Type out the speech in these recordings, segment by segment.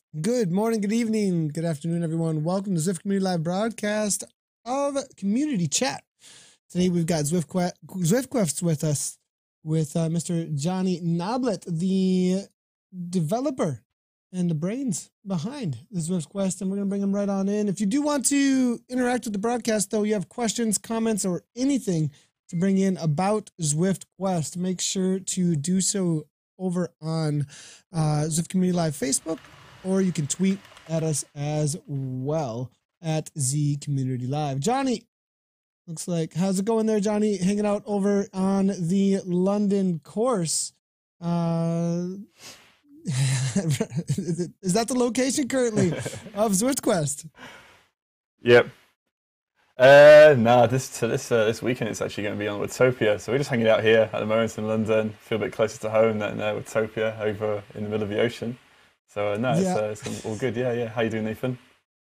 Good morning, good evening, good afternoon, everyone. Welcome to Zwift Community Live broadcast of Community Chat. Today we've got ZwiftQuest with us, with Mr. Johnny Noblet, the developer and the brains behind the ZwiftQuest, and we're going to bring him right on in. If you do want to interact with the broadcast, though, you have questions, comments, or anything to bring in about ZwiftQuest, make sure to do so over on Zwift Community Live Facebook, or you can tweet at us as well at Z Community Live. Johnny, looks like, how's it going there, Johnny? Hanging out over on the London course. Is that the location currently of ZwiftQuest? Yep. This weekend it's actually going to be on Watopia, so we're just hanging out here at the moment in London. Feel a bit closer to home than Watopia over in the middle of the ocean. So it's all good. Yeah. How you doing, Nathan?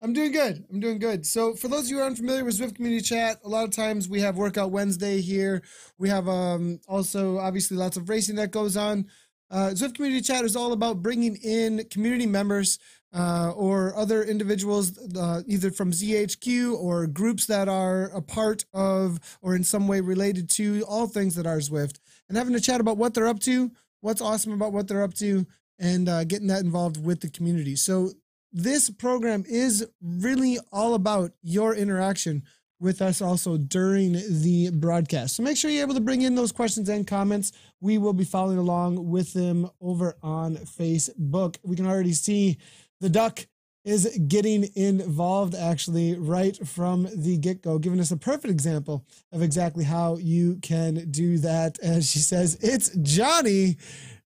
I'm doing good. So for those of you who are unfamiliar with Zwift Community Chat, a lot of times we have Workout Wednesday here. We have also obviously lots of racing that goes on. Zwift Community Chat is all about bringing in community members or other individuals, either from ZHQ or groups that are a part of or in some way related to all things that are Zwift, and having a chat about what they're up to, what's awesome about what they're up to, and getting that involved with the community. So this program is really all about your interaction with us also during the broadcast. So make sure you're able to bring in those questions and comments. We will be following along with them over on Facebook. We can already see the duck is getting involved actually right from the get-go, giving us a perfect example of exactly how you can do that. As she says, it's Johnny.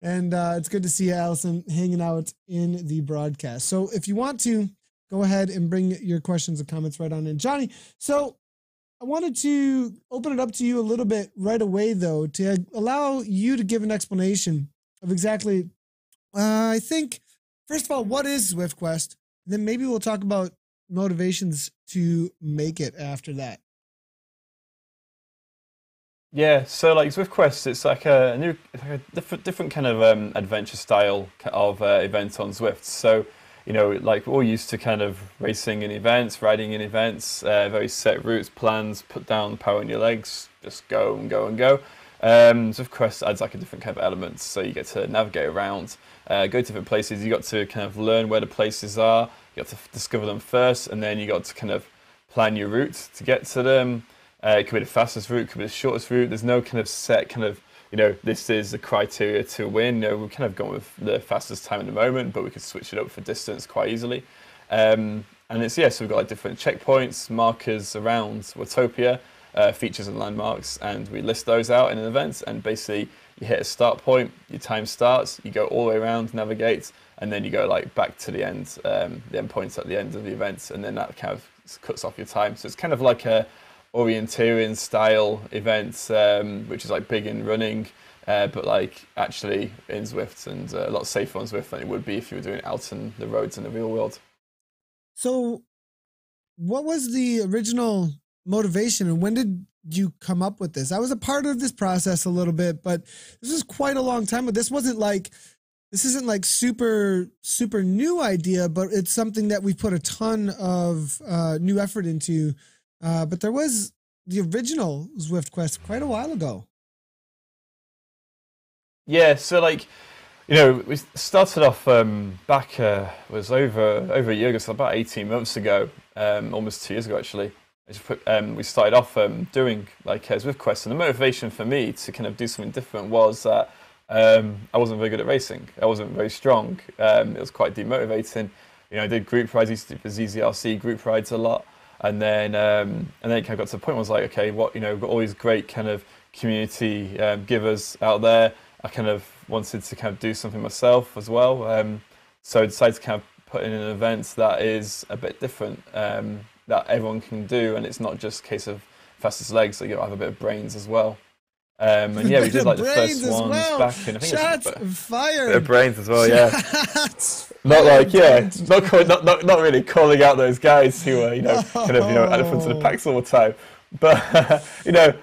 And it's good to see Allison hanging out in the broadcast. So if you want to, go ahead and bring your questions and comments right on in. Johnny, so I wanted to open it up to you a little bit right away, though, to allow you to give an explanation of exactly, I think, first of all, what is ZwiftQuest? Then maybe we'll talk about motivations to make it after that. Yeah, so like ZwiftQuest, it's like a different kind of adventure style of event on Zwift. So, like we're all used to kind of racing in events, riding in events, very set routes, plans, put down the power on your legs, just go and go and go. ZwiftQuest adds like a different kind of element, so you get to navigate around, go to different places. You got to kind of learn where the places are. You got to discover them first, and then you got to kind of plan your route to get to them. It could be the fastest route, it could be the shortest route. There's no kind of set kind of, this is the criteria to win. We're kind of going with the fastest time at the moment, but we could switch it up for distance quite easily. And so we've got like different checkpoints, markers around Watopia, features and landmarks, and we list those out in an event. And basically, you hit a start point, your time starts, you go all the way around, navigate, and then you go like back to the end points at the end of the event, and then that kind of cuts off your time. So it's kind of like a orienteering style event, which is like big in running, but like actually in Zwift, and a lot safer on Zwift than it would be if you were doing it out on the roads in the real world. So what was the original motivation, and when did you come up with this? I was a part of this process a little bit, but this is quite a long time. But this isn't like super new idea, but it's something that we put a ton of new effort into. But there was the original ZwiftQuest quite a while ago. Yeah, so like, we started off back, was over a year ago, so about 18 months ago, almost 2 years ago actually. We started off doing like ZwiftQuest, and the motivation for me to kind of do something different was that I wasn't very good at racing. I wasn't very strong. It was quite demotivating. I did group rides, I used to do the ZZRC group rides a lot. And then it kind of got to the point where I was like, okay, we've got all these great kind of community givers out there. I kind of wanted to kind of do something myself as well. So I decided to kind of put in an event that is a bit different, that everyone can do. And it's not just a case of fastest legs, so you have a bit of brains as well. And yeah, we did like the first ones back in, I think Shots fired. Bit of brains as well, yeah. Not like, not really calling out those guys who are, kind of, at the front of the packs all the time. But,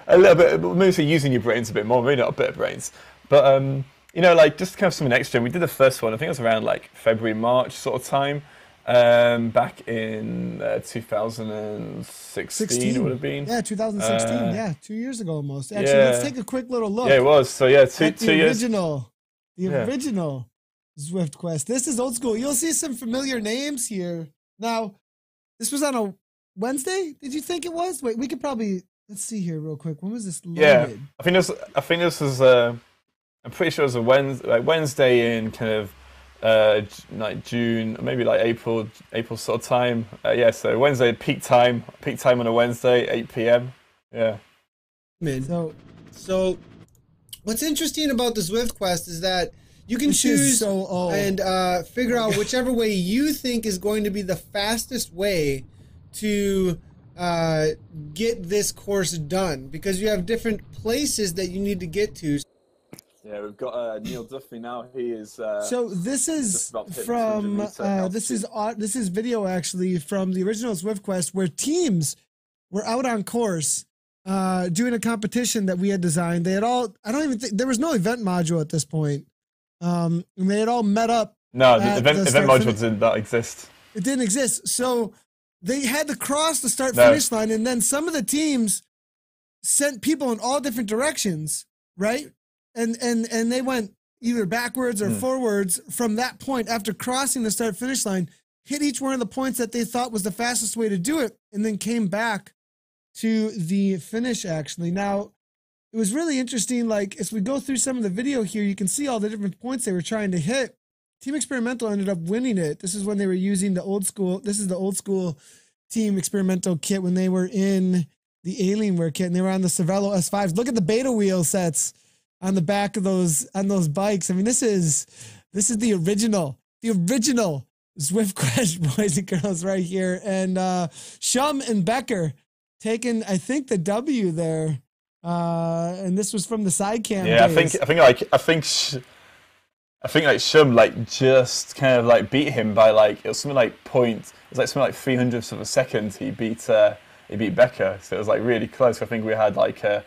a little bit, maybe using your brains a bit more, maybe not a bit of brains. But you know, like just kind of something extra. We did the first one. I think it was around like February, March sort of time. Back in 2016, it would have been. Yeah, 2016. Yeah, 2 years ago almost. Actually, let's Yeah, take a quick little look yeah, it was. So yeah, at two years. the Yeah, original ZwiftQuest. This is old school. You'll see some familiar names here. Now, this was on a Wednesday. Did you think it was? Wait, we could probably let's see here real quick. When was this yeah. loaded? I think this was. I'm pretty sure it was a Wednesday in kind of like June, maybe like April sort of time. Yeah, so Wednesday peak time on a Wednesday, 8 p.m. Yeah. Man. So So, what's interesting about the ZwiftQuest is that you can this is choose so old. and figure out whichever way you think is going to be the fastest way to get this course done, because you have different places that you need to get to. Yeah, we've got Neil Duffy now. He is. So this is just about to hit from 200 meter this is video actually from the original ZwiftQuest where teams were out on course doing a competition that we had designed. They had all I don't even think there was no event module at this point. And they had all met up. No, the at event start module finish- did not exist. It didn't exist. So they had to cross the start No. finish line, and then some of the teams sent people in all different directions, right? And they went either backwards or forwards from that point after crossing the start finish line, hit each one of the points that they thought was the fastest way to do it, and then came back to the finish actually. Now, it was really interesting. Like, as we go through some of the video here, you can see all the different points they were trying to hit. Team Experimental ended up winning it. This is when they were using the old school. This is the old school Team Experimental kit when they were in the Alienware kit and they were on the Cervelo S5s. Look at the beta wheel sets on the back of those bikes. I mean, this is the original ZwiftQuest boys and girls right here. And Shum and Becker taking, I think, the W there. And this was from the side cam. Yeah, days. I think like Shum like just kind of like beat him by like it was something like point. It was like something like 300ths of a second. He beat Becker, so it was like really close. I think we had like the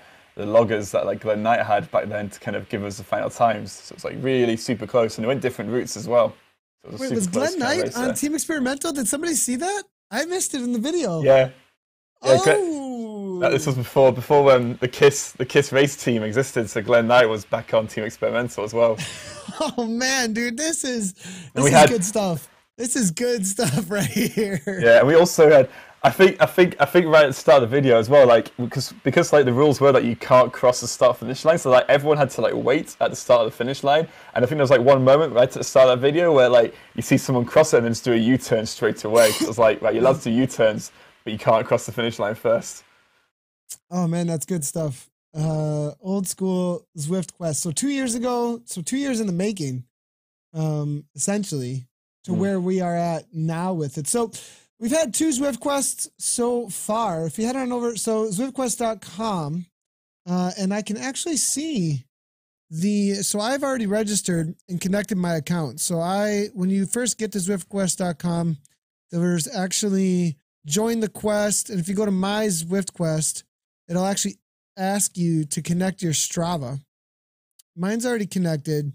loggers that like Glenn Knight had back then to kind of give us the final times. So it's like really super close, and they went different routes as well. So it was a Wait, super was close Glenn kind of Knight race on there. Team Experimental? Did somebody see that? I missed it in the video. Yeah. Yeah, Oh. this was before the Kiss race team existed, so Glenn Knight was back on Team Experimental as well. Oh man, dude, this is we had- good stuff. This is good stuff right here. Yeah, and we also had I think right at the start of the video as well, like because like the rules were that you can't cross the start finish line, so like everyone had to like wait at the start of the finish line, and I think there was like one moment right at the start of that video where like you see someone cross it and then just do a U-turn straight away. So it was like, right, you're allowed to do U-turns, but you can't cross the finish line first. Oh man, that's good stuff. Old school ZwiftQuest. So 2 years ago, 2 years in the making, essentially, to where we are at now with it. So we've had 2 ZwiftQuests so far. If you head on over, so ZwiftQuest.com, and I can actually see so I've already registered and connected my account. So when you first get to ZwiftQuest.com, there's actually join the quest. And if you go to my ZwiftQuest, it'll actually ask you to connect your Strava. Mine's already connected.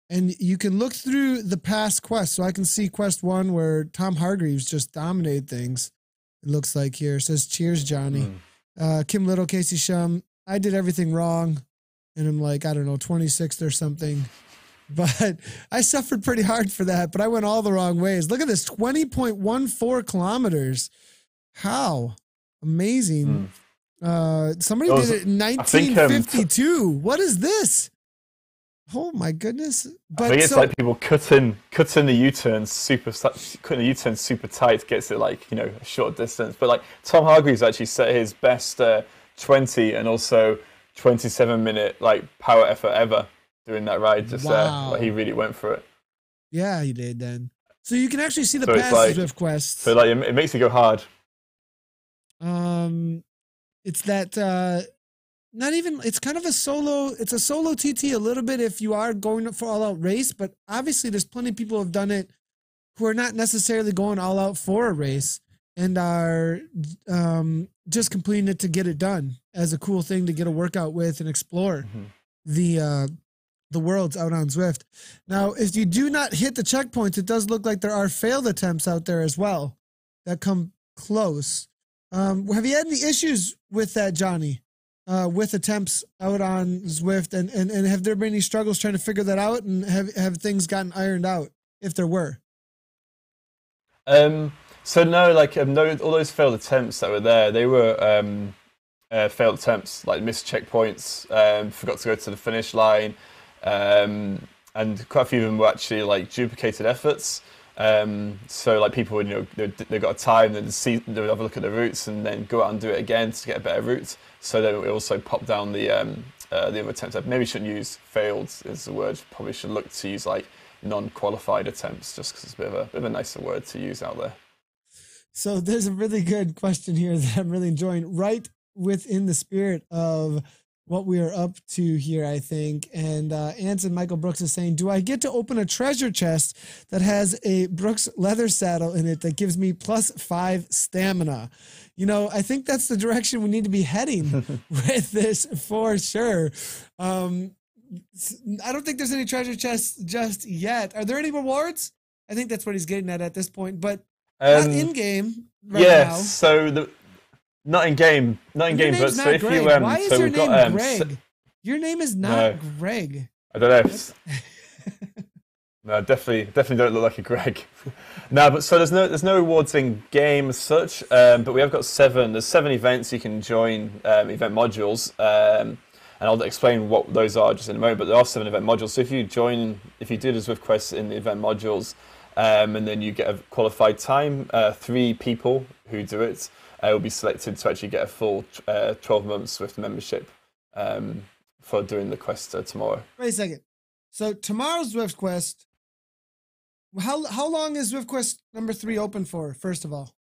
And you can look through the past quests. So I can see quest 1 where Tom Hargreaves just dominated things. It looks like here. It says, cheers, Johnny. Kim Little, Casey Shum. I did everything wrong. And I'm like, I don't know, 26th or something. But I suffered pretty hard for that. But I went all the wrong ways. Look at this, 20.14 kilometers. How amazing. Somebody did it in 1952. What is this? Oh my goodness! But I think it's like people cutting the U-turns super tight gets it like, you know, a short distance. But like Tom Hargreaves actually set his best 20 and also 27-minute like power effort ever doing that ride. Just like he really went for it. Yeah, he did then. So you can actually see the So it's past like- ZwiftQuest. So like it makes it go hard. It's that not even, it's kind of a solo TT a little bit if you are going for all out race, but obviously there's plenty of people who have done it who are not necessarily going all out for a race and are just completing it to get it done as a cool thing to get a workout with and explore the the worlds out on Zwift. Now, if you do not hit the checkpoints, it does look like there are failed attempts out there as well that come close. Have you had any issues with that, Johnny? With attempts out on Zwift, and have there been any struggles trying to figure that out, and have things gotten ironed out if there were? So no, like no, all those failed attempts that were there, they were failed attempts, like missed checkpoints, forgot to go to the finish line, and quite a few of them were actually like duplicated efforts. So like people would, they got a time, they would have a look at the routes and then go out and do it again to get a better route. So then it also popped down the other attempts. I maybe shouldn't use failed is the word. Probably should look to use like non-qualified attempts, just because it's a bit of a nicer word to use out there. So there's a really good question here that I'm really enjoying, right within the spirit of what we are up to here, I think. And Anson Michael Brooks is saying, do I get to open a treasure chest that has a Brooks leather saddle in it that gives me +5 stamina? I think that's the direction we need to be heading with this for sure. I don't think there's any treasure chests just yet. Are there any rewards? I think that's what he's getting at this point, but not in game right now. So not in game, but so if Greg. you Why is so your we've name got Greg? Your name is not Greg. I don't know. No, definitely don't look like a Greg. No, but so there's no rewards in game as such. But we have got 7. There's 7 events you can join, event modules. And I'll explain what those are just in a moment. But there are 7 event modules. So if you do the ZwiftQuest in the event modules, and then you get a qualified time, 3 people who do it will be selected to actually get a full 12 months Zwift membership for doing the quest tomorrow. Wait a second. So tomorrow's ZwiftQuest, how long is ZwiftQuest number 3 open for, first of all?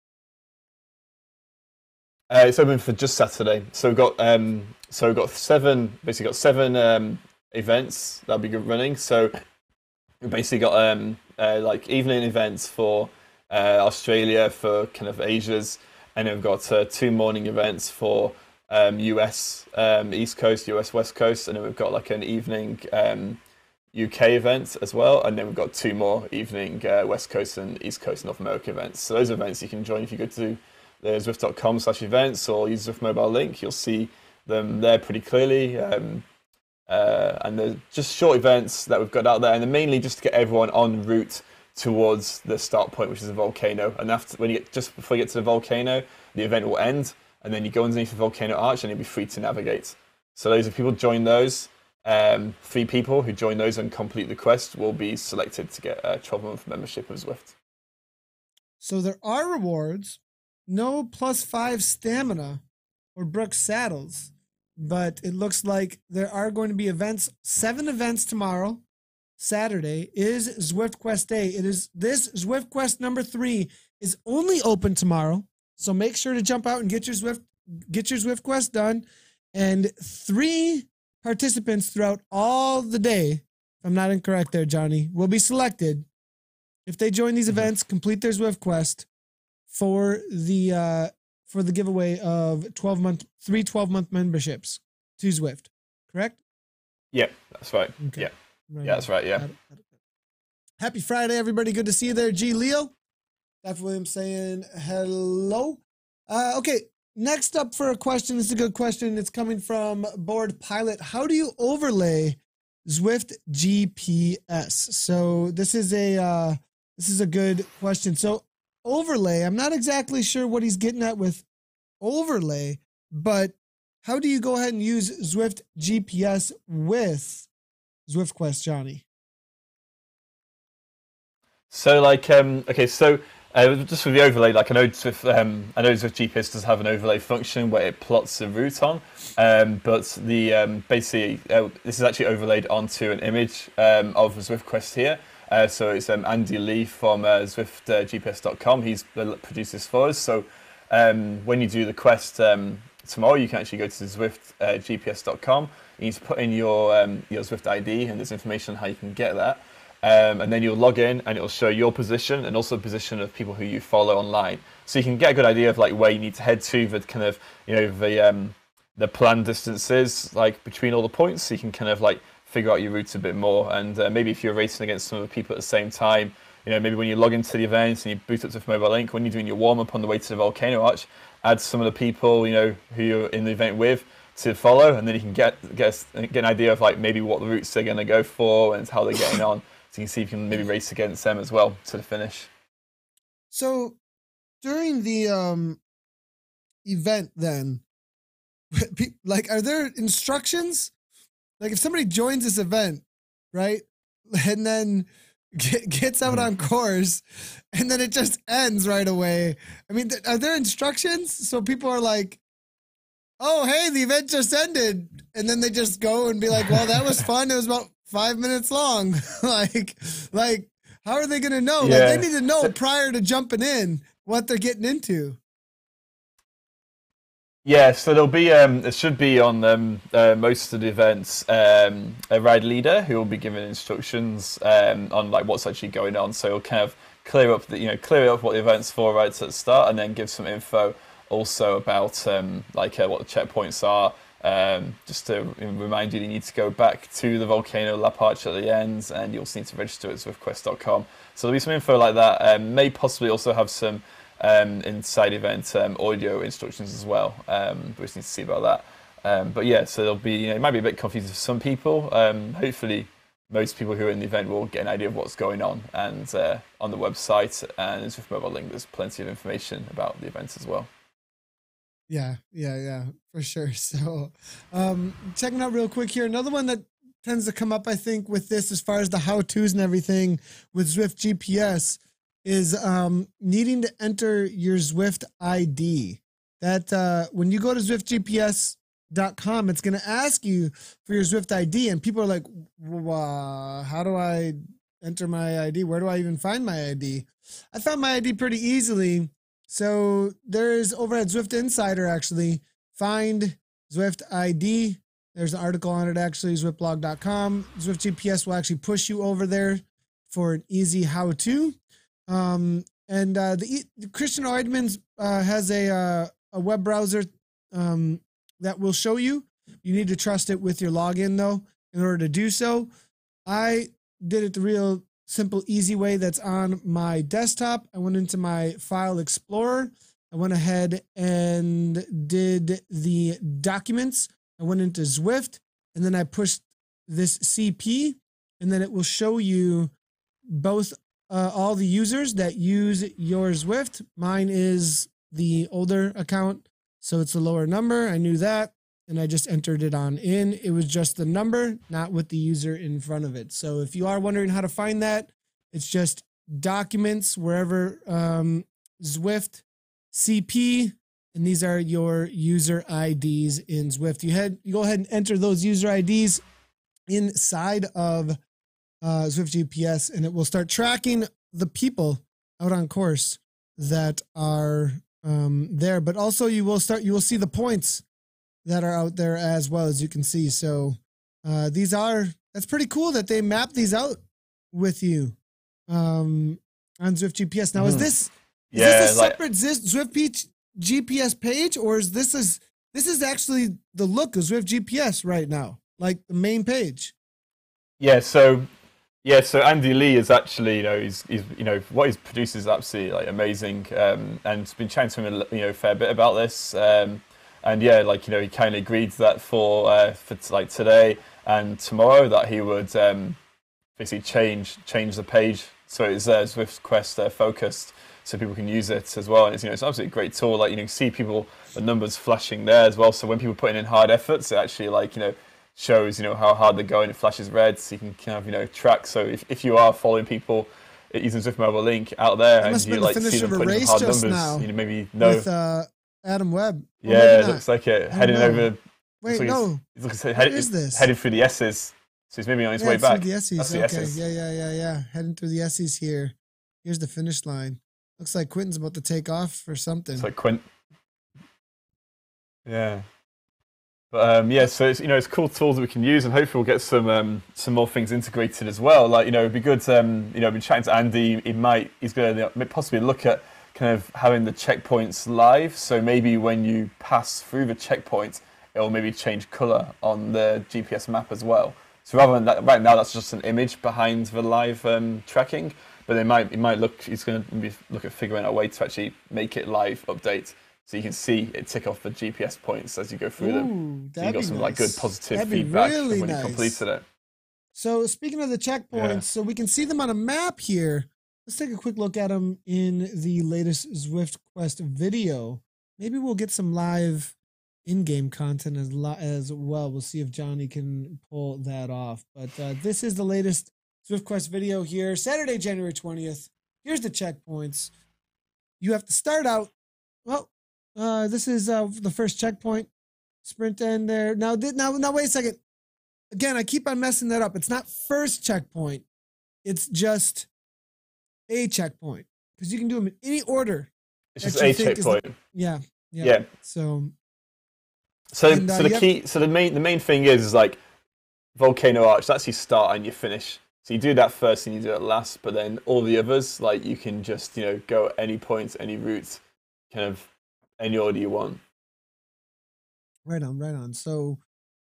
It's open for just Saturday. So we've got 7 events that'll be running. So we've basically got like evening events for Australia, for kind of Asia's, and then we've got 2 morning events for US East Coast, US West Coast, and then we've got like an evening UK event as well, and then we've got 2 more evening West Coast and East Coast North America events. So those events you can join if you go to the Zwift.com/events or use Zwift mobile link. You'll see them there pretty clearly. And they're just short events that we've got out there, and they're mainly just to get everyone en route towards the start point, which is a volcano. And just before you get to the volcano, the event will end, and then you go underneath the volcano arch, and you'll be free to navigate. So those if people join those, 3 people who join those and complete the quest will be selected to get a 12-month membership of Zwift. So there are rewards, no +5 stamina or Brooks saddles, but it looks like there are going to be events. 7 events tomorrow. Saturday is ZwiftQuest Day. It is this ZwiftQuest number 3 is only open tomorrow. So make sure to jump out and get your ZwiftQuest done. And 3 participants throughout all the day, if I'm not incorrect there, Johnny, will be selected if they join these events, complete their ZwiftQuest for the giveaway of 3 12-month memberships to Zwift. Correct? Yeah, that's right. Okay. Yeah. Right. Yeah, that's right. Yeah. Happy Friday, everybody. Good to see you there. G. Leo. Def Williams saying hello. Okay, next up for a question. This is a good question. It's coming from Board Pilot. How do you overlay Zwift GPS? So this is a good question. So overlay, I'm not exactly sure what he's getting at with overlay, but how do you go ahead and use Zwift GPS with ZwiftQuest, Johnny? So like just for the overlay, like I know Zwift GPS does have an overlay function where it plots the route on, but the basically this is actually overlaid onto an image of ZwiftQuest here. So it's Andy Lee from ZwiftGPS.com. He's produced this for us. So when you do the quest tomorrow, you can actually go to ZwiftGPS.com. You need to put in your Zwift ID, and there's information on how you can get that. And then you'll log in, and it'll show your position and also the position of people who you follow online. So you can get a good idea of like where you need to head to, the kind of the planned distances like between all the points. So you can kind of like figure out your routes a bit more. And maybe if you're racing against some other people at the same time, maybe when you log into the event and you boot up to Mobile Link, when you're doing your warm up on the way to the volcano arch, add some of the people who you're in the event with to follow, and then you can get an idea of like maybe what the routes they're going to go for and how they're getting on. So you can see if you can maybe race against them as well to the finish. So during the event, then, like, are there instructions? Like, if somebody joins this event, right, and then gets out on course, and then it just ends right away. I mean, are there instructions? So people are like, oh, hey, the event just ended. And then they just go and be like, well, that was fun. It was about 5 minutes long. like, how are they going to know? Yeah. Like, they need to know prior to jumping in what they're getting into. Yeah, so there'll be it should be on most of the events a ride leader who will be giving instructions on like what's actually going on. So he'll kind of clear up what the event's for right at the start, and then give some info also about what the checkpoints are. Just to remind you, you need to go back to the volcano lap arch at the end, and you also need to register at ZwiftQuest.com. So there'll be some info like that. May possibly also have some inside event audio instructions as well. We just need to see about that. But yeah, so there'll be, it might be a bit confusing for some people. Hopefully most people who are in the event will get an idea of what's going on. And on the website and Zwift Mobile Link, there's plenty of information about the event as well. Yeah, for sure. So checking out real quick here. Another one that tends to come up, I think, with this as far as the how-tos and everything with Zwift GPS is needing to enter your Zwift ID. That when you go to ZwiftGPS.com, it's going to ask you for your Zwift ID, and people are like, how do I enter my ID? Where do I even find my ID? I found my ID pretty easily. So there's over at Zwift Insider, actually, find Zwift ID. There's an article on it, actually, ZwiftBlog.com. Zwift GPS will actually push you over there for an easy how-to. Christian Oidmans has a web browser that will show you. You need to trust it with your login, though, in order to do so. I did it the real simple, easy way that's on my desktop. I went into my file explorer. I went ahead and did the documents. I went into Zwift, and then I pushed this CP, and then it will show you both all the users that use your Zwift. Mine is the older account, so it's a lower number. I knew that, and I just entered it on in. It was just the number, not with the user in front of it. So if you are wondering how to find that, it's just documents, wherever, Zwift CP, and these are your user IDs in Zwift. You go ahead and enter those user IDs inside of Zwift GPS, and it will start tracking the people out on course that are there. But also you will see the points that are out there as well, as you can see. So that's pretty cool that they map these out with you on Zwift GPS. Now, is this a separate Zwift GPS page, or is this is actually the look of Zwift GPS right now, like the main page? So Andy Lee is actually, he's what he's produced is absolutely like amazing, and been chatting to him a fair bit about this, and yeah, he kind of agreed that for like today and tomorrow that he would basically change the page so it's ZwiftQuest focused, so people can use it as well. And it's it's an absolutely great tool. Like you can see the numbers flashing there as well. So when people putting in hard efforts, it actually shows how hard they're going. It flashes red, so you can kind of track. So if you are following people using Zwift Mobile Link out there, and you see them putting in hard numbers, maybe know with Adam Webb. Yeah, it looks like it heading over. Wait, no. It looks like is this? Heading through the S's. So he's maybe on his way back. Through the S's. Okay. S's. Yeah. Heading through the S's here. Here's the finish line. Looks like Quentin's about to take off for something. It's like Quentin. Yeah. But so it's cool tools that we can use, and hopefully we'll get some more things integrated as well. Like it'd be good. I've been chatting to Andy. He's going to possibly look at kind of having the checkpoints live. So maybe when you pass through the checkpoint, it'll maybe change color on the GPS map as well. So rather than that, right now that's just an image behind the live tracking, but it might look, he's going to look at figuring out a way to actually make it live update, so you can see it tick off the GPS points as you go through them. So you got some like good positive feedback really when you completed it. So speaking of the checkpoints, so we can see them on a map here. Let's take a quick look at them in the latest ZwiftQuest video. Maybe we'll get some live in-game content as well. We'll see if Johnny can pull that off. But this is the latest ZwiftQuest video here, Saturday, January 20th. Here's the checkpoints. You have to start out. Well, this is the first checkpoint. Sprint end there. Now, wait a second. Again, I keep on messing that up. It's not first checkpoint. It's just a checkpoint, because you can do them in any order. It's just a checkpoint. Yeah. So the main thing is like Volcano Arch. That's your start and your finish. So you do that first and you do it last. But then all the others, like you can just go any point, any route, kind of any order you want. Right on. So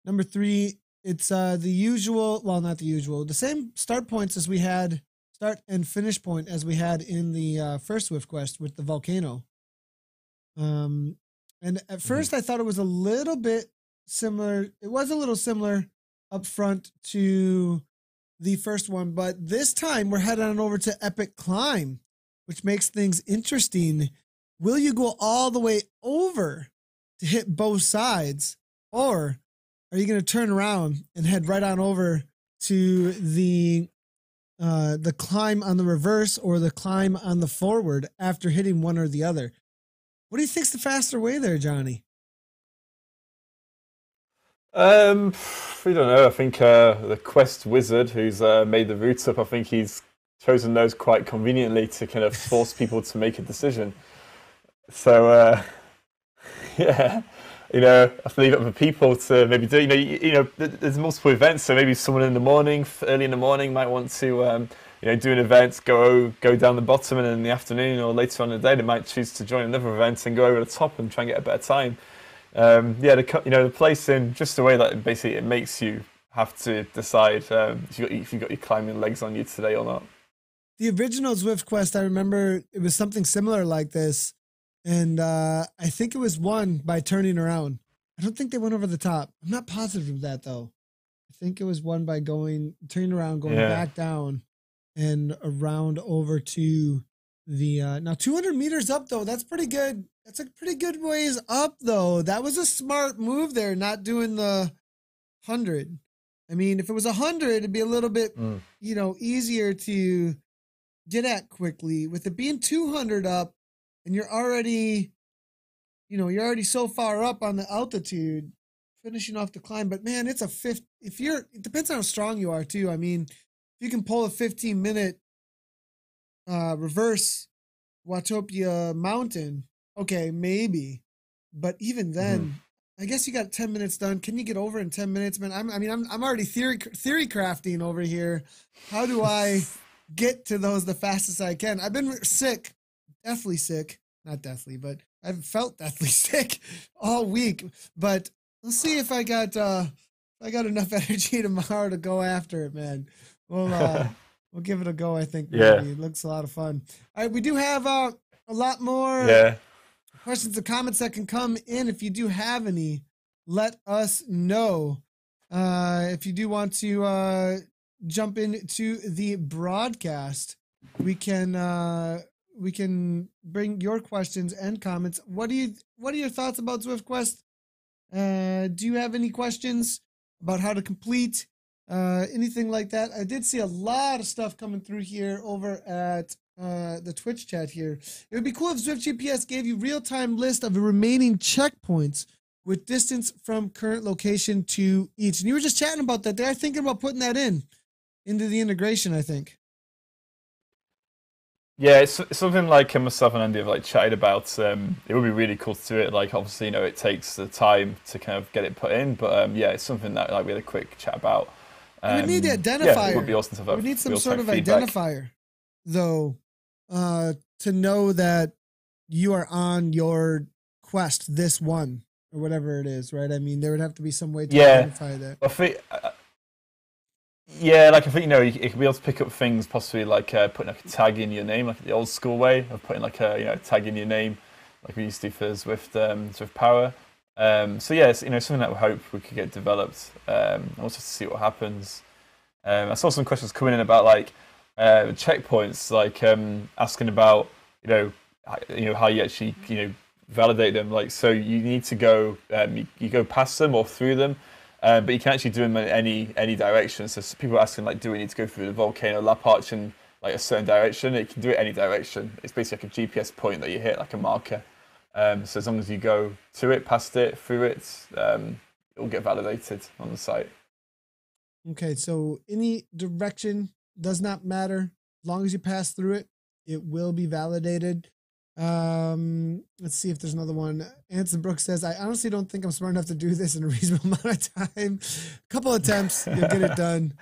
number 3, it's the usual. Well, not the usual. The same start points as we had. Start and finish point as we had in the first ZwiftQuest with the volcano. And at first I thought it was a little bit similar. It was a little similar up front to the first one, but this time we're heading on over to Epic Climb, which makes things interesting. Will you go all the way over to hit both sides, or are you going to turn around and head right on over to the climb on the reverse or the climb on the forward after hitting one or the other? What do you think's the faster way there, Johnny? We don't know. I think the Quest wizard who's made the routes up, I think he's chosen those quite conveniently to kind of force people to make a decision. So yeah, I have to leave it up for people to maybe do. There's multiple events, so maybe someone in the morning, early in the morning, might want to do an event, go down the bottom, and in the afternoon or later on in the day, they might choose to join another event and go over the top and try and get a better time. The placing just the way that basically it makes you have to decide if you've got your climbing legs on you today or not. The original ZwiftQuest, I remember it was something similar like this, and I think it was won by turning around. I don't think they went over the top. I'm not positive of that though. I think it was won by turning around, going back down, and around over to the now 200 meters up though. That's pretty good. That's a pretty good ways up though. That was a smart move there, not doing the 100. I mean, if it was 100, it'd be a little bit easier to get at quickly. With it being 200 up, and you're already so far up on the altitude, finishing off the climb. But man, it's a it depends on how strong you are too. I mean, if you can pull a 15-minute reverse Watopia Mountain, okay, maybe. But even then, I guess you got 10 minutes done. Can you get over in 10 minutes, man? I'm already theory crafting over here. How do I get to those the fastest I can? I've been sick, deathly sick. Not deathly, but I've felt deathly sick all week. But let's see if I got enough energy tomorrow to go after it, man. We'll give it a go, I think. Maybe. Yeah. It looks a lot of fun. All right, we do have a lot more questions and comments that can come in. If you do have any, let us know. If you do want to jump into the broadcast, we can bring your questions and comments. What are your thoughts about ZwiftQuest? Do you have any questions about how to complete anything like that? I did see a lot of stuff coming through here over at the Twitch chat here. It would be cool if Zwift GPS gave you real-time list of the remaining checkpoints with distance from current location to each. And you were just chatting about that. They're thinking about putting that into the integration, I think. Yeah, it's something like myself and Andy have like chatted about. It would be really cool to do it. Like obviously, it takes the time to kind of get it put in, but it's something that like we had a quick chat about. We need the identifier. Yeah, it would be awesome to have. We need some sort of identifier, though, to know that you are on your quest, this one or whatever it is, right? I mean, there would have to be some way to identify that. Yeah, like I think you could be able to pick up things possibly like putting like a tag in your name, like the old school way of putting like a tag in your name, like we used to for Zwift Power. So yeah, it's something that we hope we could get developed. Also to see what happens. I saw some questions coming in about like checkpoints, like asking about how you actually validate them. Like so, you need to go you go past them or through them. But you can actually do them in any direction. So people are asking, like, do we need to go through the volcano lap arch in like a certain direction? It can do it any direction. It's basically like a GPS point that you hit, like a marker. So as long as you go to it, past it, through it, it will get validated on the site. Okay, so any direction does not matter. As long as you pass through it, it will be validated. Let's see if there's another one. Anson Brooks says, I honestly don't think I'm smart enough to do this in a reasonable amount of time. A couple attempts, you'll get it done.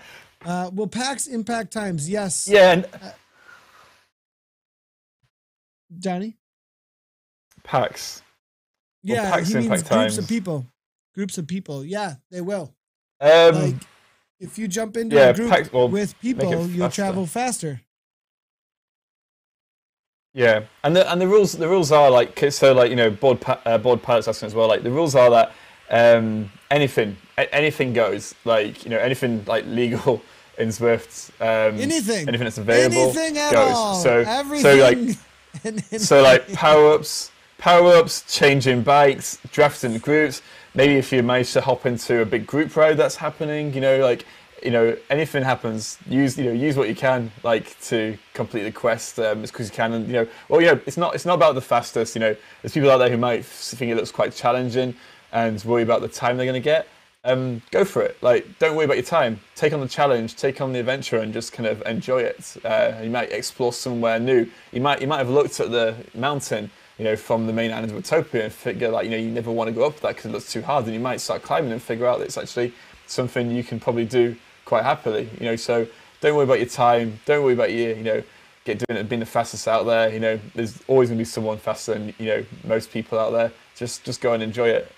Will PAX impact times? Yes. Yeah. And Johnny? PAX. Yeah, PAX he means impact groups times. of people. Groups of people. Yeah, they will. Like, if you jump into a group PAX, with people, you'll travel faster. Yeah, and the rules are like board pilots asking as well. Like the rules are that anything goes. Like anything like legal in Zwift. Anything that's available anything at goes. All. So everything. Like power ups, changing bikes, drafting groups. Maybe if you manage to hop into a big group ride that's happening, anything happens, use what you can, like, to complete the quest as quick as you can. And it's not about the fastest. There's people out there who might think it looks quite challenging and worry about the time they're going to get. Go for it. Like, don't worry about your time. Take on the challenge, take on the adventure, and just kind of enjoy it. You might explore somewhere new. You might have looked at the mountain, from the main island of Utopia and figure like, you never want to go up that because it looks too hard. And you might start climbing and figure out that it's actually something you can probably do quite happily. So don't worry about your time. Don't worry about your, being the fastest out there. There's always going to be someone faster than, most people out there. Just go and enjoy it.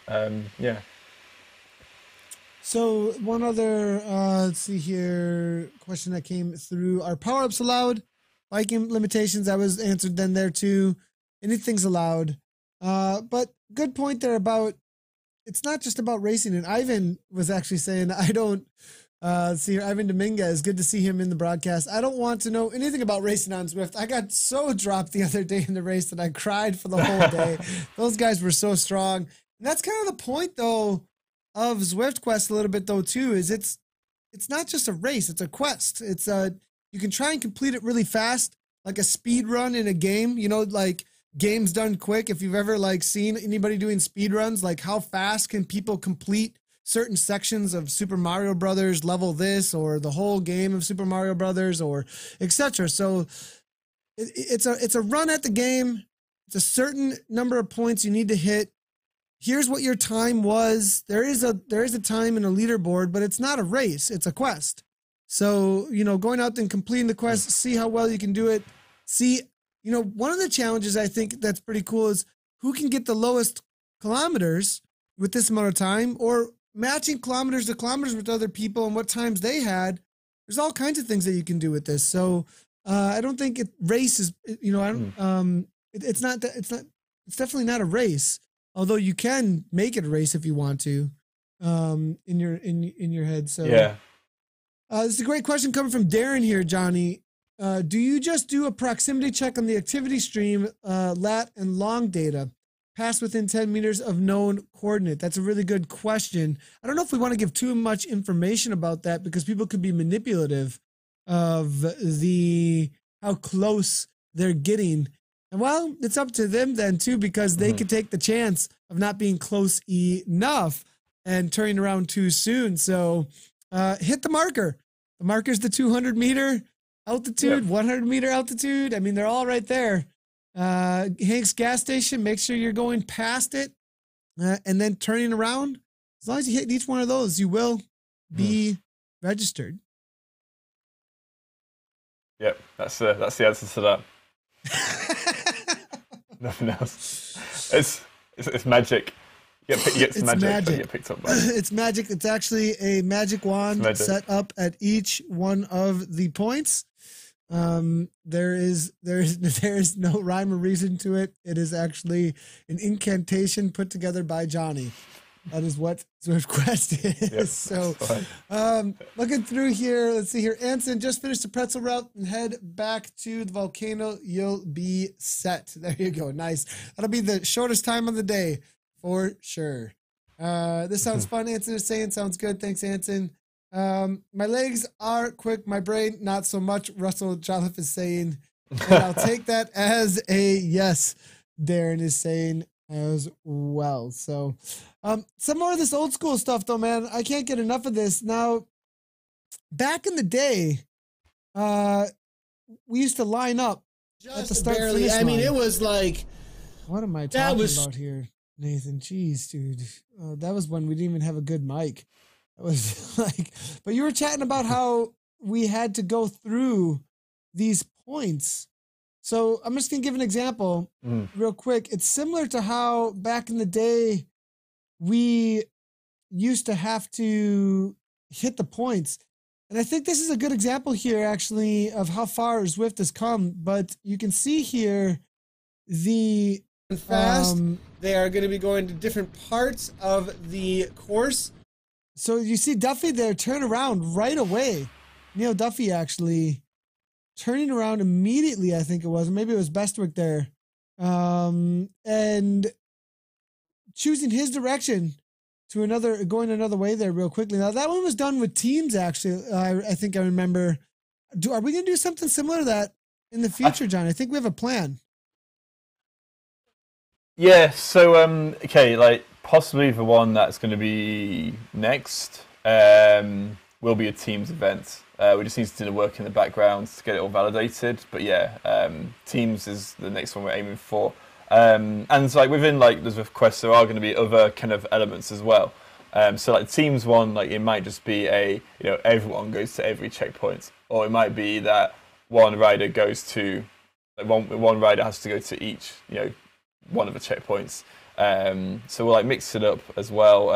Yeah. So one other, let's see here, question that came through. Are power-ups allowed? Biking limitations, that was answered then there too. Anything's allowed. But good point there about, it's not just about racing. And Ivan was actually saying, I don't, see here, Ivan Dominguez, good to see him in the broadcast. I don't want to know anything about racing on Zwift. I got so dropped the other day in the race that I cried for the whole day. Those guys were so strong. And that's kind of the point though of ZwiftQuest a little bit though too, is it's not just a race, it's a quest. It's you can try and complete it really fast, like a speed run in a game, like games done quick. If you've ever like seen anybody doing speed runs, like how fast can people complete certain sections of Super Mario Brothers, level this, or the whole game of Super Mario Brothers, or etc. So it's a run at the game. It's a certain number of points you need to hit. Here's what your time was. There is a time in a leaderboard, but it's not a race. It's a quest. So, going out and completing the quest, see how well you can do it. See, one of the challenges I think that's pretty cool is who can get the lowest kilometers with this amount of time, or matching kilometers to kilometers with other people and what times they had. There's all kinds of things that you can do with this. So I don't think race is, it's definitely not a race. Although you can make it a race if you want to, in your head. So yeah, this is a great question coming from Darren here, Johnny. Do you just do a proximity check on the activity stream, lat and long data, pass within 10 meters of known coordinate? That's a really good question. I don't know if we want to give too much information about that because people could be manipulative of how close they're getting. And well, it's up to them then too, because they could take the chance of not being close enough and turning around too soon. So hit the marker. The marker's the 200-meter altitude, 100-meter altitude. I mean, they're all right there. Hank's gas station, make sure you're going past it and then turning around. As long as you hit each one of those, you will be registered. Yep, that's the answer to that. Nothing else. It's magic. You get some It's magic. magic. You get picked up by. It's magic. It's actually a magic wand set up at each one of the points. There is no rhyme or reason to it. It is actually an incantation put together by Johnny. That is what ZwiftQuest is. Yep, so, looking through here, let's see here. Anson, just finished the pretzel route and head back to the volcano. You'll be set. There you go. Nice. That'll be the shortest time of the day for sure. This sounds fun. Anson is saying sounds good. Thanks, Anson. My legs are quick. My brain, not so much. Russell Jolliffe is saying, and I'll take that as a yes. Darren is saying as well. So, some more of this old school stuff though, man. I can't get enough of this. Now, back in the day, we used to line up Just at the start barely. finish I mean, line. it was like, What am I talking about here, Nathan? Jeez, dude. That was when we didn't even have a good mic. That was like, but you were chatting about how we had to go through these points. So I'm just going to give an example real quick. It's similar to how back in the day we used to have to hit the points. And I think this is a good example here, actually, of how far Zwift has come. But you can see here the fast. They are going to be going to different parts of the course. So you see Duffy there turn around right away. Neil Duffy actually turning around immediately, I think it was. Maybe it was Bestwick there. And choosing his direction to going another way there real quickly. Now that one was done with teams, actually. I think I remember. Are we going to do something similar to that in the future, John? I think we have a plan. Yeah, so okay, like possibly the one that's going to be next will be a teams event. We just need to do the work in the background to get it all validated. But yeah, teams is the next one we're aiming for. And like within like the ZwiftQuest, there are going to be other kind of elements as well. So like teams one, like it might just be everyone goes to every checkpoint, or it might be that one rider goes to like one rider has to go to each one of the checkpoints. So we'll like mix it up as well.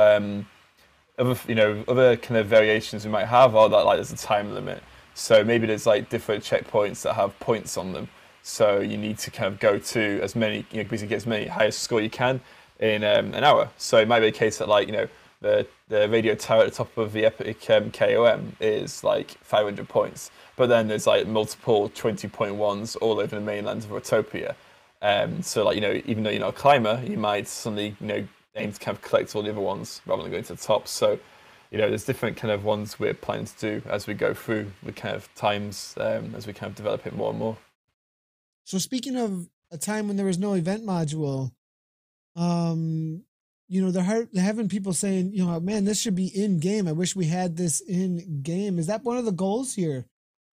Other kind of variations we might have are that like there's a time limit. So maybe there's like different checkpoints that have points on them. So you need to kind of go to as many, basically get as many highest score you can in an hour. So it might be a case that like the radio tower at the top of the Epic KOM is like 500 points, but then there's like multiple 20-point ones all over the mainland of Rotopia. So like even though you're not a climber, you might suddenly aim to kind of collect all the other ones rather than going to the top. So there's different kind of ones we're planning to do as we go through the kind of times as we kind of develop it more and more. So speaking of a time when there was no event module, they're having people saying, man, this should be in game. I wish we had this in game. Is that one of the goals here?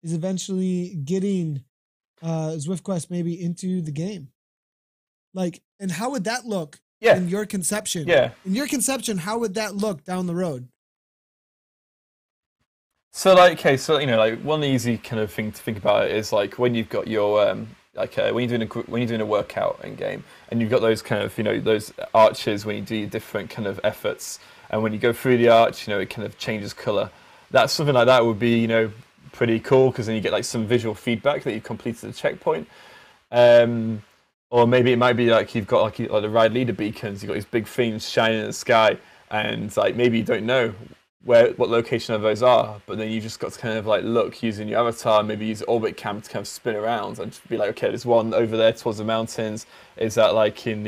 Is eventually getting ZwiftQuest maybe into the game? Like, and how would that look in your conception? Yeah. In your conception, how would that look down the road? So like, okay, so like one easy kind of thing to think about is like when you've got your when you're doing a workout in game, and you've got those kind of those arches when you do your different kind of efforts, and when you go through the arch, it kind of changes color. That's something like that would be pretty cool, because then you get like some visual feedback that you've completed the checkpoint. Or maybe it might be like you've got like the ride leader beacons. You've got these big things shining in the sky, and like maybe you don't know what location of those are, but then you just got to kind of like look using your avatar, maybe use orbit cam to kind of spin around and just be like, okay, there's one over there towards the mountains. Is that like in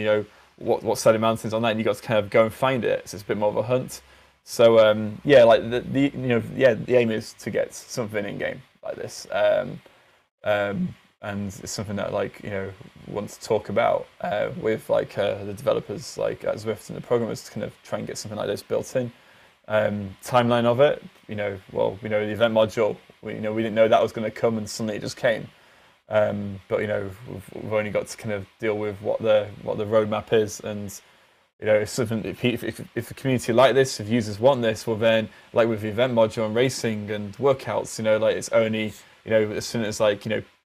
what side of the mountains on that? And you got to kind of go and find it. So it's a bit more of a hunt. So like the aim is to get something in game like this. And it's something that want to talk about with like the developers like at Zwift and the programmers to kind of try and get something like this built in. Timeline of it, the event module, we didn't know that was going to come, and suddenly it just came. But we've only got to kind of deal with what the roadmap is, and it's something if a community like this, if users want this, well then like with the event module and racing and workouts, like it's only as soon as like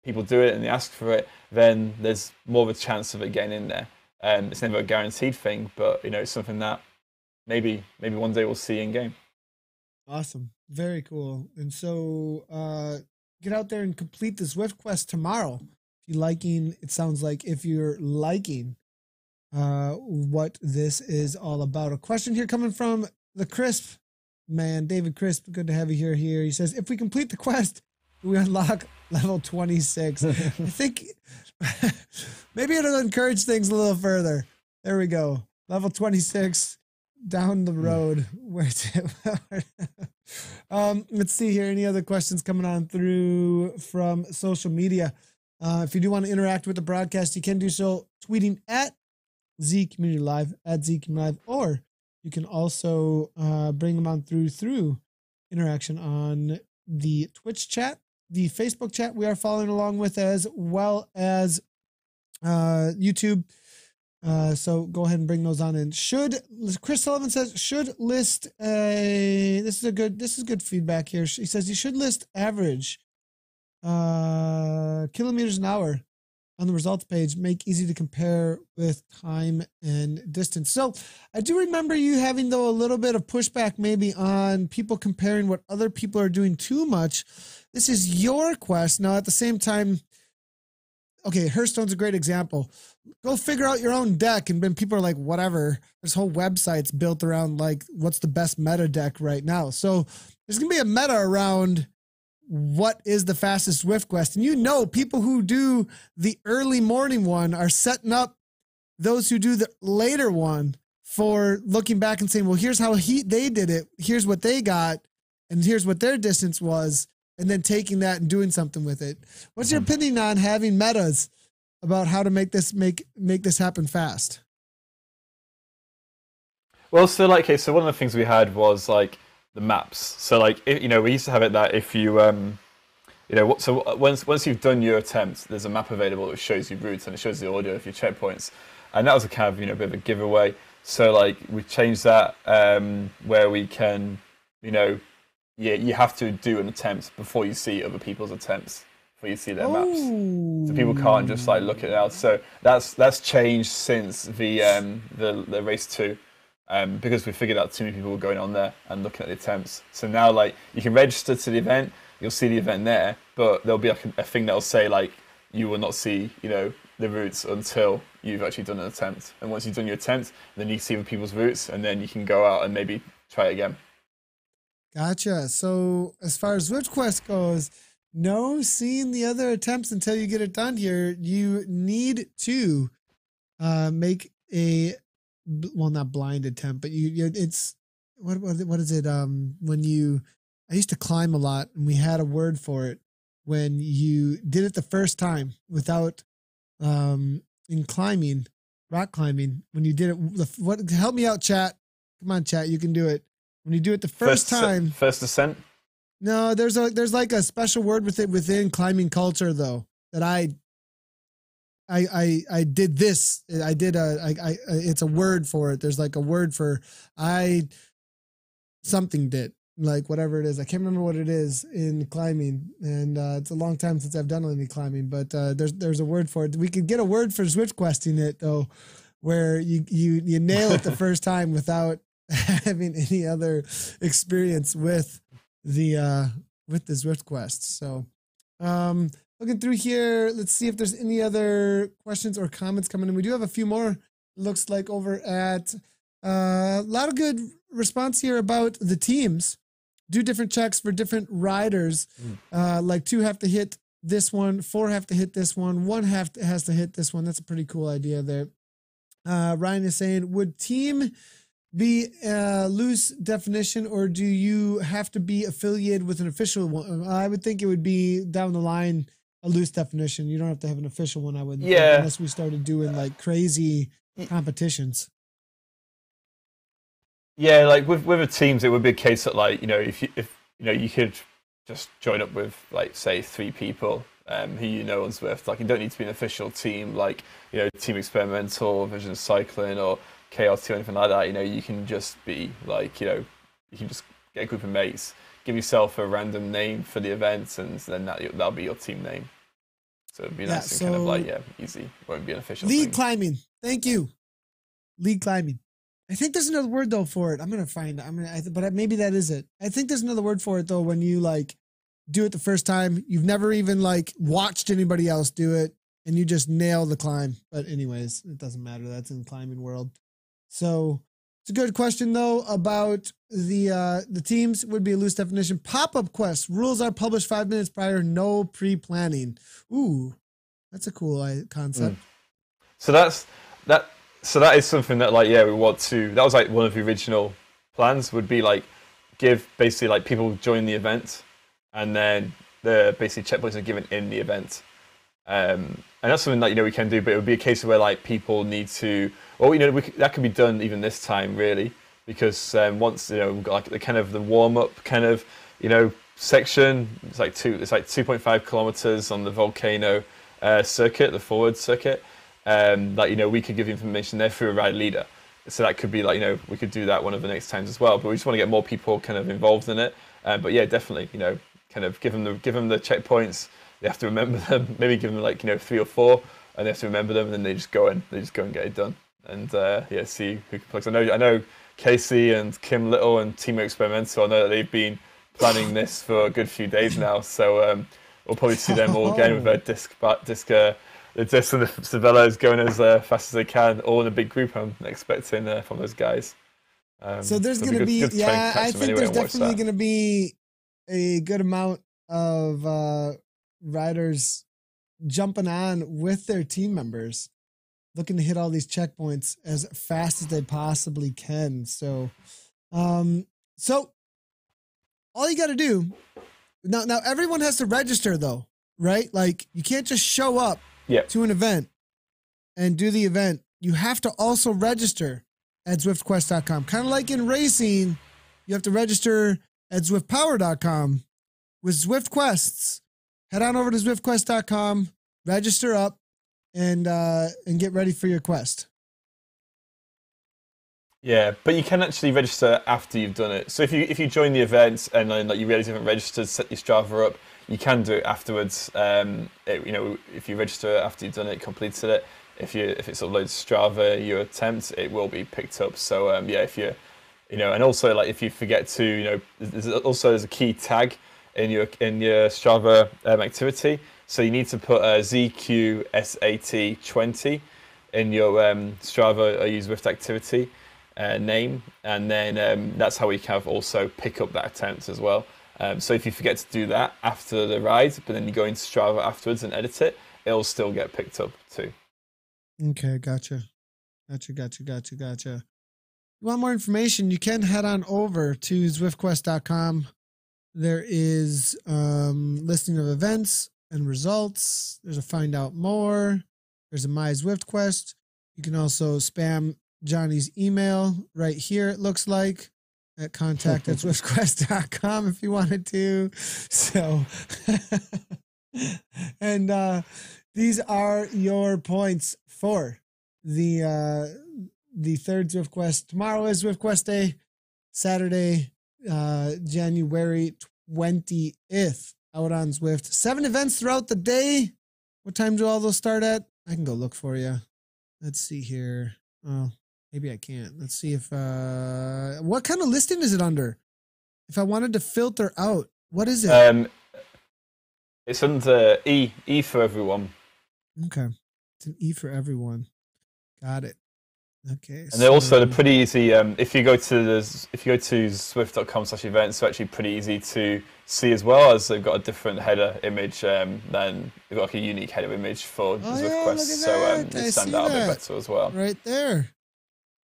people do it and they ask for it, then there's more of a chance of it getting in there. It's never a guaranteed thing, but you know, it's something that maybe one day we'll see in game. Awesome. Very cool. And so get out there and complete the ZwiftQuest tomorrow. If you're liking, it sounds like if you're liking what this is all about. A question here coming from the Crisp man, David Crisp. Good to have you here. He says, if we complete the quest, we unlock level 26. I think maybe it'll encourage things a little further. There we go. Level 26 down the road. Where's it? Let's see here. Any other questions coming on through from social media? If you do want to interact with the broadcast, you can do so tweeting at ZCommunityLive, at ZCommunityLive, or you can also bring them on through interaction on the Twitch chat, the Facebook chat we are following along with, as well as YouTube. So go ahead and bring those on in. Chris Sullivan says, should list this is good feedback here. He says you should list average kilometers an hour on the results page, make easy to compare with time and distance. So I do remember you having, though, a little bit of pushback maybe on people comparing what other people are doing too much. This is your quest. Now, at the same time, okay, Hearthstone's a great example. Go figure out your own deck, and then people are like, whatever. This whole website's built around, like, what's the best meta deck right now? So there's going to be a meta around what is the fastest ZwiftQuest. And you know, people who do the early morning one are setting up those who do the later one for looking back and saying, well, here's how they did it. Here's what they got. And here's what their distance was. And then taking that and doing something with it. What's your opinion on having metas about how to make this happen fast? Well, so like, okay, so one of the things we had was like the maps. So like, you know, we used to have it that if you, you know, so once you've done your attempt, there's a map available that shows you routes and it shows the audio of your checkpoints, and that was a kind of, you know, a bit of a giveaway. So like we changed that where we can, you know, you have to do an attempt before you see other people's attempts, before you see their maps. So people can't just like look at it out. So that's changed since the race 2. Because we figured out too many people were going on there and looking at the attempts. So now, like, you can register to the event, you'll see the event there, but there'll be like a thing that'll say, like, you will not see, you know, the routes until you've actually done an attempt. And once you've done your attempt, then you see other people's routes, and then you can go out and maybe try it again. Gotcha. So as far as ZwiftQuest goes, no seeing the other attempts until you get it done here. You need to make a, well, not blind attempt, but it's what is it? I used to climb a lot, and we had a word for it when you did it the first time without in climbing, rock climbing. When you did it, help me out, chat. Come on, chat, you can do it. When you do it the first time, first ascent. No, there's like a special word with it within climbing culture, though, that I did this. It's a word for it. There's like a word for something did, like whatever it is. I can't remember what it is in climbing, and it's a long time since I've done any climbing, but there's a word for it. We could get a word for ZwiftQuesting it, though, where you nail it the first time without having any other experience with the ZwiftQuest. So looking through here, let's see if there's any other questions or comments coming in. We do have a few more, looks like, over at a lot of good response here about the teams. Do different checks for different riders. Like 2 have to hit this one, 4 have to hit this one, 1 has to hit this one. That's a pretty cool idea there. Ryan is saying, would team be a loose definition, or do you have to be affiliated with an official one? I would think it would be down the line a loose definition. You don't have to have an official one, I would. Yeah. Unless we started doing like crazy competitions. Yeah, like with the teams, it would be a case that, like, you know, if you know, you could just join up with, like, say 3 people who you know on Zwift. Like, you don't need to be an official team, like, you know, Team Experimental, Vision Cycling, or KRT or anything like that. You know, you can just be like, you know, you can just get a group of mates, give yourself a random name for the event, and then that'll be your team name. So it'd be nice and kind of like, easy. Won't be an official lead thing. climbing. Thank you. Lead climbing. I think there's another word though for it. I'm gonna find. But maybe that is it. I think there's another word for it though. When you like do it the first time, you've never even like watched anybody else do it, and you just nail the climb. But anyways, it doesn't matter. That's in the climbing world. So it's a good question though about the teams. Would be a loose definition. Pop-up quests rules are published 5 minutes prior. No pre-planning. Ooh, that's a cool concept. So that's that. So that is something that like we want to. That was like one of the original plans. Would be like give basically like people join the event, and then the basically checkpoints are given in the event. And that's something that we can do, but it would be a case of where like people need to. Well, that could be done even this time really, because once we've got like the kind of the warm up kind of section. It's like 2.5 kilometers on the volcano circuit, the forward circuit. We could give information there through a ride leader, so that could be like we could do that one of the next times as well. But we just want to get more people kind of involved in it. But yeah, definitely kind of give them the checkpoints. They have to remember them. Maybe give them like 3 or 4, and they have to remember them, and then they just go and get it done. And see who can play. I know Casey and Kim Little and Team Experimental. I know that they've been planning this for a good few days now. So we'll probably see them all again with their disc. The disc and the Cervelos going as fast as they can, all in a big group. I'm expecting from those guys. So there's going to be, I think there's definitely going to be a good amount of riders jumping on with their team members, looking to hit all these checkpoints as fast as they possibly can. So, so all you got to do now, everyone has to register though, right? Like you can't just show up to an event and do the event. You have to also register at ZwiftQuest.com. Kind of like in racing, you have to register at ZwiftPower.com. With ZwiftQuests, head on over to ZwiftQuest.com, register up, and get ready for your quest. Yeah, but you can actually register after you've done it. So if you join the event and then you realize you haven't registered, set your Strava up, you can do it afterwards. If you register after you've done it, completed it, if it's uploaded to Strava, your attempt, it will be picked up. So if you and also like if you forget to there's a key tag in your Strava activity. So you need to put a ZQSAT20 in your Strava or use Zwift activity name, and then that's how we can also pick up that attempt as well. So if you forget to do that after the ride, but then you go into Strava afterwards and edit it, it'll still get picked up too. Okay, gotcha. You want more information, you can head on over to ZwiftQuest.com. There is listing of events and results. There's a find out more. There's a My ZwiftQuest. You can also spam Johnny's email right here, it looks like, at contact@ZwiftQuest.com if you wanted to. So, and these are your points for the third ZwiftQuest. Tomorrow is ZwiftQuest Day, Saturday, January 20th, out on Zwift. 7 events throughout the day. What time do all those start at? I can go look for you. Let's see here. Oh, maybe I can't. Let's see if what kind of listing is it under? If I wanted to filter out, what is it? It's under E for everyone. Okay, it's an E for everyone. Got it. Okay. And they're pretty easy. If you go to Zwift.com/events, it's actually pretty easy to see as well, as they've got a different header image. Then they've got like a unique header image for the ZwiftQuest, so they stand out a bit better as well. Right there,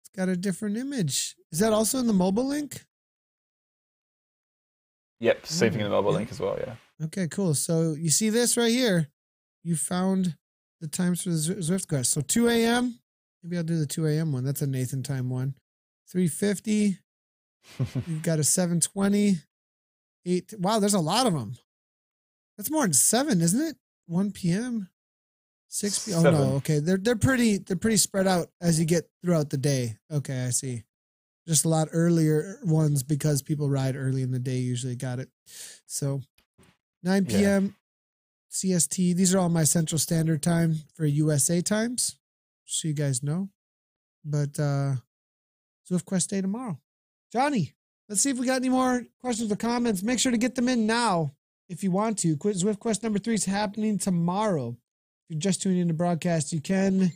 it's got a different image. Is that also in the mobile link? Yep, same thing in the mobile link as well. Yeah. Okay, cool. So you see this right here. You found the times for the ZwiftQuest. So 2 a.m. Maybe I'll do the 2 a.m. one. That's a Nathan time one. 3:50. You've got a 7:20. 8. Wow, there's a lot of them. That's more than 7, isn't it? 1 p.m. 6 p.m. Oh no, okay. They're pretty spread out as you get throughout the day. Okay, I see. Just a lot earlier ones because people ride early in the day usually. Got it. So 9 p.m. CST. These are all my Central Standard Time for USA times. so you guys know. But ZwiftQuest Day tomorrow. Johnny, let's see if we got any more questions or comments. Make sure to get them in now if you want to. ZwiftQuest number 3 is happening tomorrow. If you're just tuning in to broadcast, you can.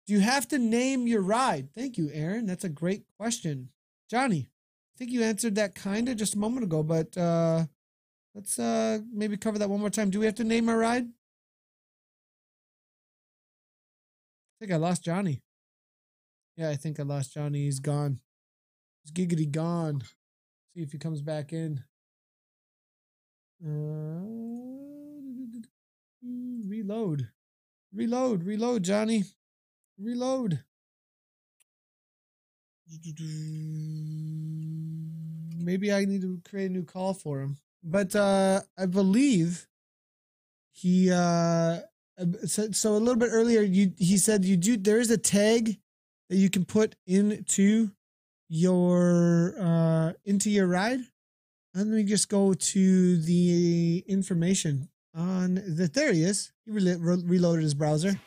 Do you have to name your ride? Thank you, Aaron. That's a great question. Johnny, I think you answered that kind of just a moment ago, but let's maybe cover that one more time. Do we have to name our ride? I think I lost Johnny. Yeah, I think I lost Johnny. He's gone. He's giggity gone. See if he comes back in. Reload. Reload, Johnny. Reload. Maybe I need to create a new call for him. But I believe he so a little bit earlier he said there is a tag that you can put into your ride. And let me just go to the information on that. There he is. He reloaded his browser.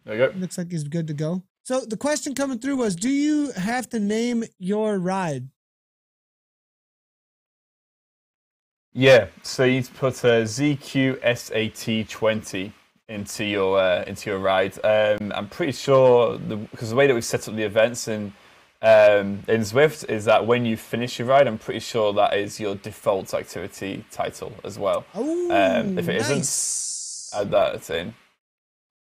There you go. Looks like he's good to go. So the question coming through was, do you have to name your ride? Yeah, so you need to put a ZQSAT20 into your ride. I'm pretty sure because the way that we've set up the events in Zwift is that when you finish your ride, I'm pretty sure that is your default activity title as well. Oh, if it nice. isn't, add that in.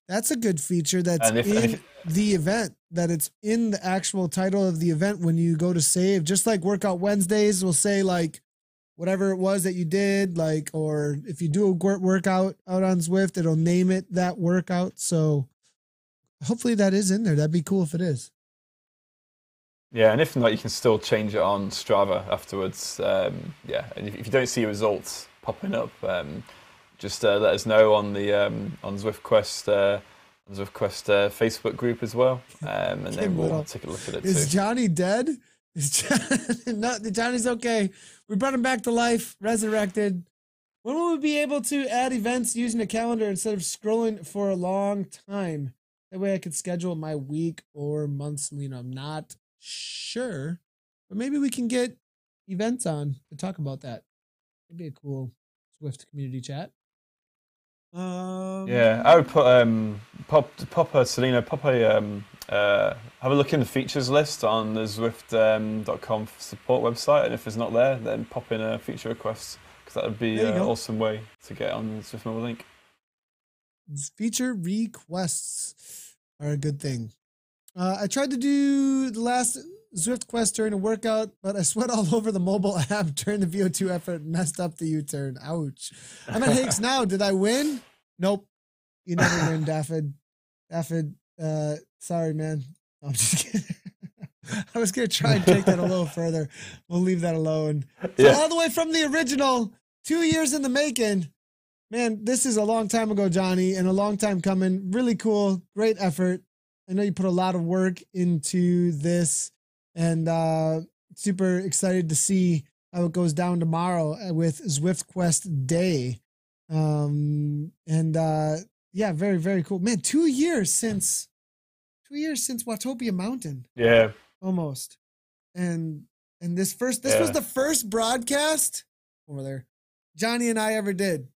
That's a good feature. That's in the event. That it's in the actual title of the event when you go to save. Just like Workout Wednesdays will say like whatever it was that you did, like, or if you do a workout out on Zwift, it'll name it that workout. So hopefully that is in there. That'd be cool if it is. Yeah, and if not, you can still change it on Strava afterwards. And if you don't see results popping up, just let us know on the on ZwiftQuest Facebook group as well, and then we'll take a look at it. Is Johnny dead? No, Johnny's okay. We brought him back to life, resurrected. When will we be able to add events using a calendar instead of scrolling for a long time? That way I could schedule my week or months. I'm not sure, but maybe we can get events on to talk about that. It'd be a cool Zwift community chat. Yeah, I would put Selena, have a look in the features list on the Zwift.com support website, and if it's not there, then pop in a feature request, because that would be an awesome way to get on the Zwift mobile link. Feature requests are a good thing. I tried to do the last ZwiftQuest during a workout, but I sweat all over the mobile app during the VO2 effort and messed up the U-turn. Ouch. I'm at Hakes now. Did I win? Nope. You never win, Daffod. Sorry, man. No, I'm just kidding. I was going to try and take that a little further. We'll leave that alone. So all the way from the original, 2 years in the making. Man, this is a long time ago, Johnny, and a long time coming. Really cool. Great effort. I know you put a lot of work into this, and super excited to see how it goes down tomorrow with ZwiftQuest Day. Yeah, very, very cool. Man, 2 years since Watopia Mountain. Yeah. Almost. And this was the first broadcast over there Johnny and I ever did.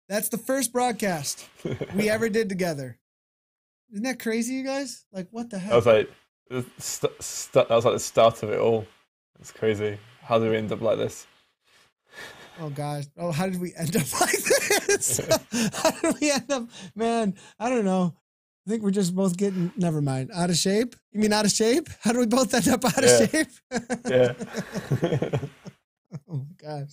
That's the first broadcast we ever did together. Isn't that crazy, you guys? Like, what the heck? That was like the start of it all. It's crazy. How did we end up like this? Oh gosh. Oh, how did we end up like this? How did we end up? Man, I don't know. I think we're just both getting, never mind, out of shape. You mean out of shape? How do we both end up out of shape? Yeah. Oh my gosh.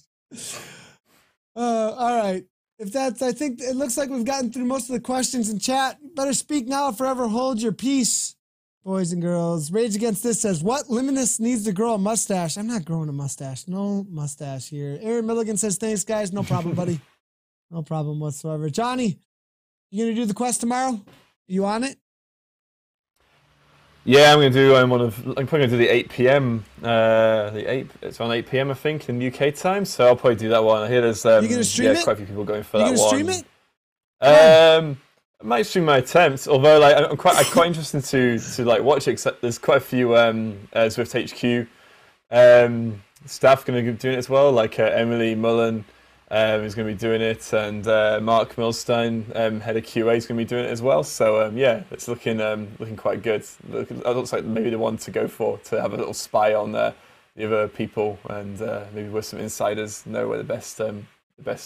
All right. I think it looks like we've gotten through most of the questions in chat. Better speak now or forever hold your peace, boys and girls. Rage Against This says, what Luminous needs to grow a mustache? I'm not growing a mustache. No mustache here. Aaron Milligan says, thanks, guys. No problem, buddy. No problem whatsoever. Johnny, you going to do the quest tomorrow? You on it? Yeah, I'm probably going to do the 8 p.m. It's on 8 p.m. I think in UK time, so I'll probably do that one. I hear there's you gonna stream it? quite a few people going for that one. You gonna stream it? I might stream my attempts, although like I'm quite interested to like watch it. 'Cause there's quite a few Zwift HQ staff going to be doing it as well. Like Emily Mullen is going to be doing it, and Mark Milstein, head of QA, is going to be doing it as well. So yeah, it's looking quite good. It looks like maybe the one to go for, to have a little spy on the other people, and maybe with some insiders know where the best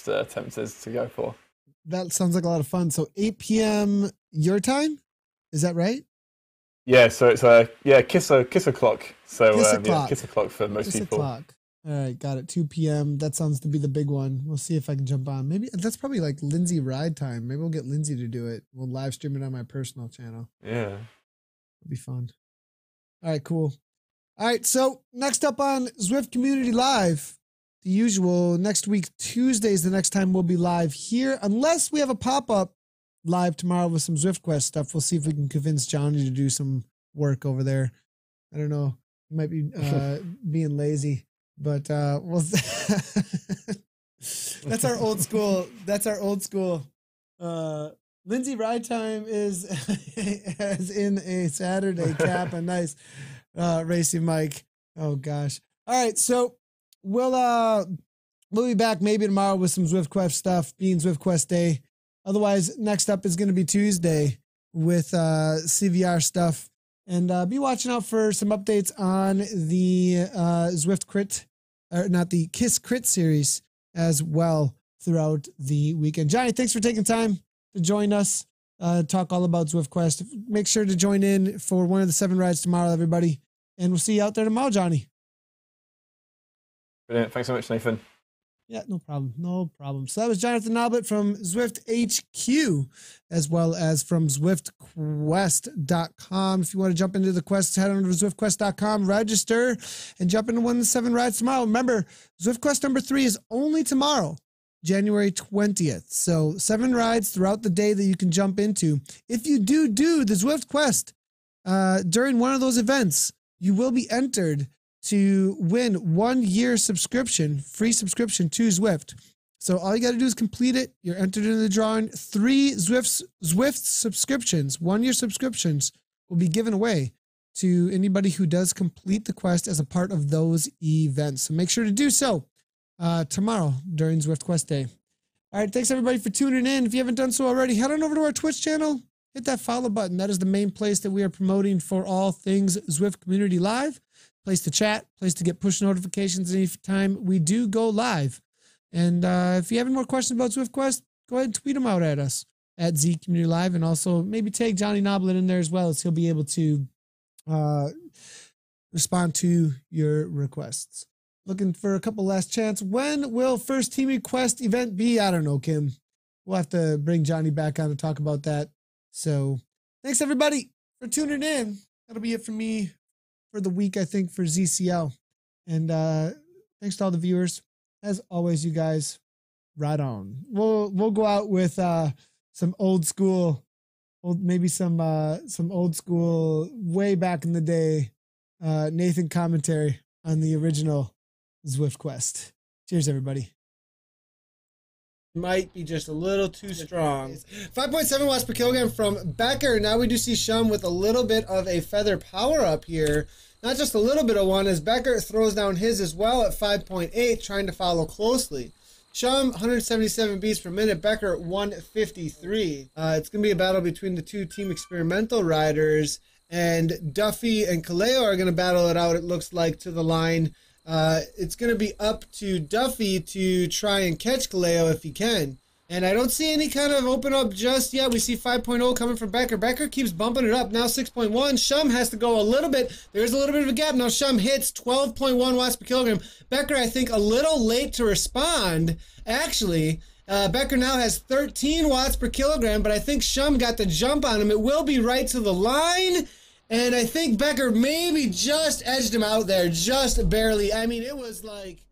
attempt is to go for. That sounds like a lot of fun. So 8 p.m. your time, is that right? Yeah, so it's kiss o'clock. So kiss o'clock for most kiss people. O'clock. All right, got it. 2 p.m. That sounds to be the big one. We'll see if I can jump on. Maybe that's probably like Lindsay ride time. Maybe we'll get Lindsay to do it. We'll live stream it on my personal channel. Yeah, it'll be fun. All right, cool. All right, so next up on Zwift Community Live, the usual, next week, Tuesday is the next time we'll be live here, unless we have a pop-up live tomorrow with some ZwiftQuest stuff. We'll see if we can convince Johnny to do some work over there. I don't know. He might be being lazy, but we'll that's our old school. That's our old school. Lindsay ride time is as in a Saturday cap, a nice racing mic. Oh gosh. All right, so we'll be back maybe tomorrow with some ZwiftQuest stuff, being ZwiftQuest Day. Otherwise, next up is going to be Tuesday with CVR stuff, and be watching out for some updates on the Zwift Crit, or not the Kiss Crit series as well throughout the weekend. Johnny, thanks for taking time to join us, talk all about ZwiftQuest. Make sure to join in for one of the 7 rides tomorrow, everybody, and we'll see you out there tomorrow, Johnny. Brilliant. Thanks so much, Nathan. Yeah, no problem. No problem. So that was Jonathan Nobblet from Zwift HQ, as well as from ZwiftQuest.com. If you want to jump into the quest, head on to ZwiftQuest.com, register, and jump into one of the 7 rides tomorrow. Remember, ZwiftQuest number 3 is only tomorrow, January 20th. So 7 rides throughout the day that you can jump into. If you do the Zwift Quest during one of those events, you will be entered to win 1 year subscription, free subscription to Zwift. So all you got to do is complete it. You're entered into the drawing. 3 Zwift subscriptions, 1 year subscriptions, will be given away to anybody who does complete the quest as a part of those events. So make sure to do so tomorrow during Zwift Quest Day. All right, thanks everybody for tuning in. If you haven't done so already, head on over to our Twitch channel. Hit that follow button. That is the main place that we are promoting for all things Zwift Community Live. Place to chat, place to get push notifications anytime we do go live. And if you have any more questions about ZwiftQuest, go ahead and tweet them out at us at Z Community Live, and also maybe tag Johnny Nobblet in there as well, as he'll be able to respond to your requests. Looking for a couple last chance. When will first Team Request event be? I don't know, Kim. We'll have to bring Johnny back on to talk about that. So thanks everybody for tuning in. That'll be it for me for the week, I think, for ZCL. And thanks to all the viewers. As always, you guys, right on. We'll go out with some old school, maybe some old school, way back in the day, Nathan commentary on the original ZwiftQuest. Cheers, everybody. Might be just a little too strong. 5.7 watts per kilogram from Becker. Now we do see Shum with a little bit of a feather power up here. Not just a little bit of one, as Becker throws down his as well at 5.8, trying to follow closely. Shum, 177 beats per minute. Becker, 153. It's going to be a battle between the 2 Team Experimental riders, and Duffy and Kaleo are going to battle it out, it looks like, to the line. It's going to be up to Duffy to try and catch Kaleo if he can. And I don't see any kind of open up just yet. We see 5.0 coming from Becker. Becker keeps bumping it up. Now 6.1. Shum has to go a little bit. There's a little bit of a gap. Now Shum hits 12.1 watts per kilogram. Becker, I think, a little late to respond, actually. Becker now has 13 watts per kilogram, but I think Shum got the jump on him. It will be right to the line. And I think Becker maybe just edged him out there, just barely. I mean, it was like